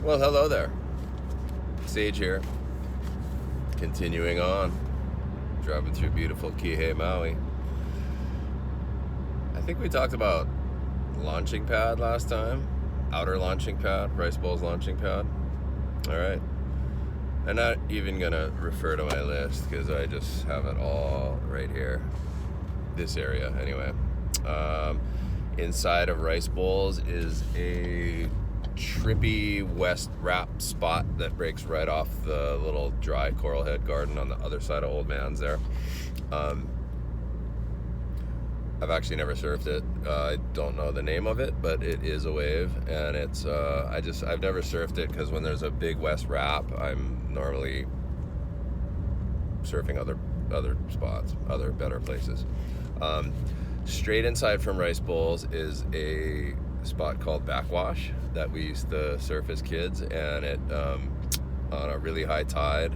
Well, hello there. Sage here. Continuing on. Driving through beautiful Kihei, Maui. I think we talked about launching pad last time. Outer launching pad, Rice Bowl's launching pad. Alright. I'm not even going to refer to my list because I just have it all right here. This area, anyway. Inside of Rice Bowls is a trippy west wrap spot that breaks right off the little dry coral head garden on the other side of Old Man's there. I've actually never surfed it. I don't know the name of it, but it is a wave, and it's I've never surfed it because when there's a big west wrap, I'm normally surfing other spots, other better places. Straight inside from Rice Bowls is a spot called Backwash that we used to surf as kids, and it on a really high tide,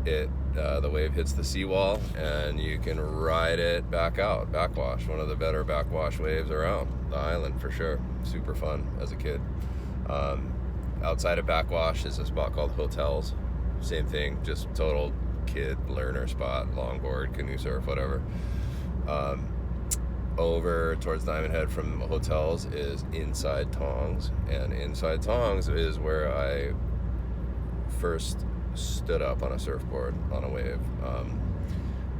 the wave hits the seawall and you can ride it back out. Backwash, one of the better backwash waves around the island for sure. Super fun as a kid. Outside of Backwash is a spot called Hotels. Same thing, just total kid learner spot, longboard, canoe surf, whatever. Over towards Diamond Head from Hotels is Inside Tongs, and Inside Tongs is where I first stood up on a surfboard on a wave.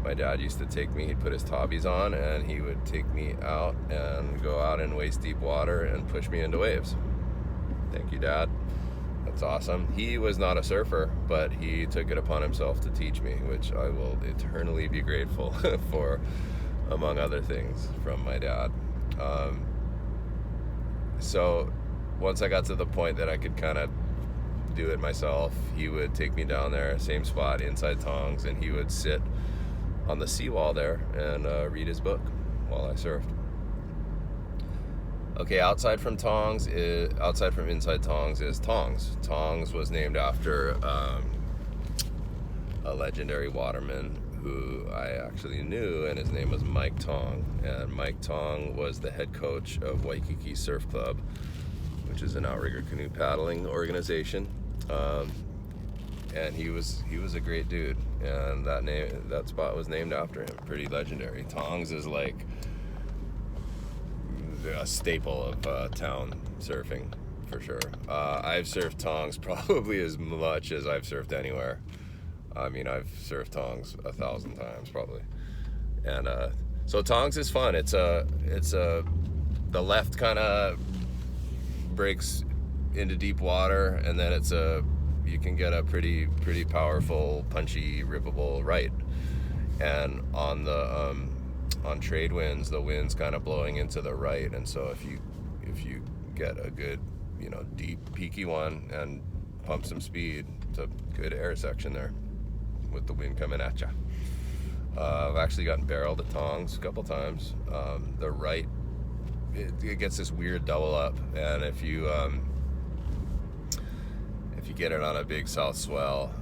My dad used to take me, he'd put his tobbies on and he would take me out and go out in waist deep water and push me into waves. Thank you, Dad. That's awesome. He was not a surfer, but he took it upon himself to teach me, which I will eternally be grateful for, among other things, from my dad. So once I got to the point that I could kind of do it myself, he would take me down there, same spot, Inside Tongs, and he would sit on the seawall there and read his book while I surfed. Okay, outside from Inside Tongs is Tongs. Tongs was named after a legendary waterman who I actually knew, and his name was Mike Tong. And Mike Tong was the head coach of Waikiki Surf Club, which is an outrigger canoe paddling organization. And he was a great dude, and that spot was named after him. Pretty legendary. Tongs is like a staple of town surfing for sure. I've surfed Tongs probably as much as I've surfed anywhere. I mean, I've surfed Tongs 1,000 times probably. And so Tongs is fun. It's the left kind of breaks into deep water, and then you can get a pretty powerful, punchy, rippable right. And on trade winds, the wind's kind of blowing into the right, and so if you get a good, deep, peaky one and pump some speed, it's a good air section there with the wind coming at you. I've actually gotten barreled at Tongs a couple times. The right, it gets this weird double up, and if you get it on a big south swell,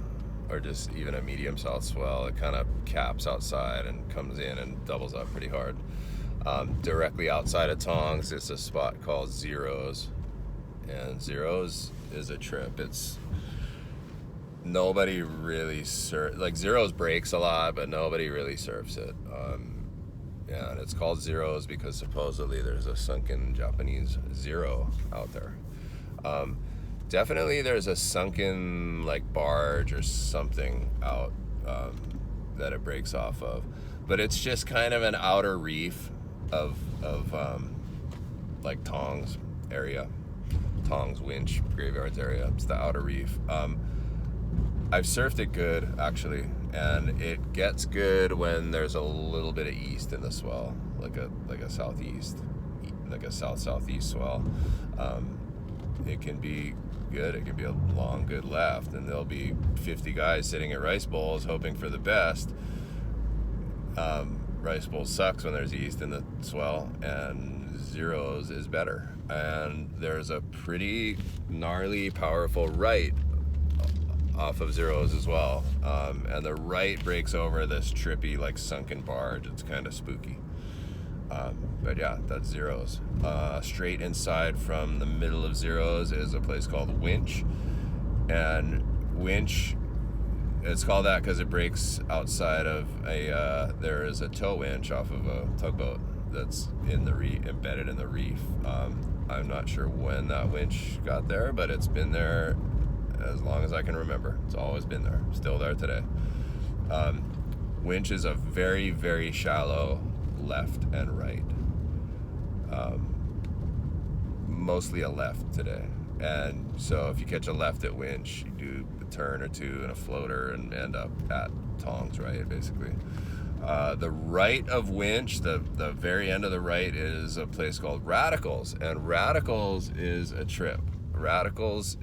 or just even a medium south swell, it kind of caps outside and comes in and doubles up pretty hard. Directly outside of Tongs is a spot called Zeros, and Zeros is a trip. It's nobody really Zeros breaks a lot, but nobody really surfs it. And it's called Zeros because supposedly there's a sunken Japanese zero out there. Definitely there's a sunken barge or something out that it breaks off of, but it's just kind of an outer reef of Tongs area, Tongs, Winch, Graveyards area. It's the outer reef. I've surfed it good actually, and it gets good when there's a little bit of east in the swell, like a southeast, like a south-southeast swell. It can be good. It can be a long, good left, and there'll be 50 guys sitting at Rice Bowls hoping for the best. Rice Bowls sucks when there's east in the swell, and Zeros is better. And there's a pretty gnarly, powerful right off of Zeros as well. And the right breaks over this trippy, sunken barge. It's kind of spooky. But yeah, that's Zeros. Straight inside from the middle of Zeros is a place called Winch. And Winch, it's called that because it breaks outside of there is a tow winch off of a tugboat that's in the embedded in the reef. I'm not sure when that winch got there, but it's been there as long as I can remember. It's always been there, still there today. Winch is a very, very shallow left and right. Mostly a left today. And so if you catch a left at Winch, you do a turn or two and a floater and end up at Tongs, right, basically. The right of Winch, the very end of the right, is a place called Radicals. And Radicals is a trip. Radicals...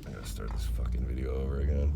I gotta start this fucking video over again.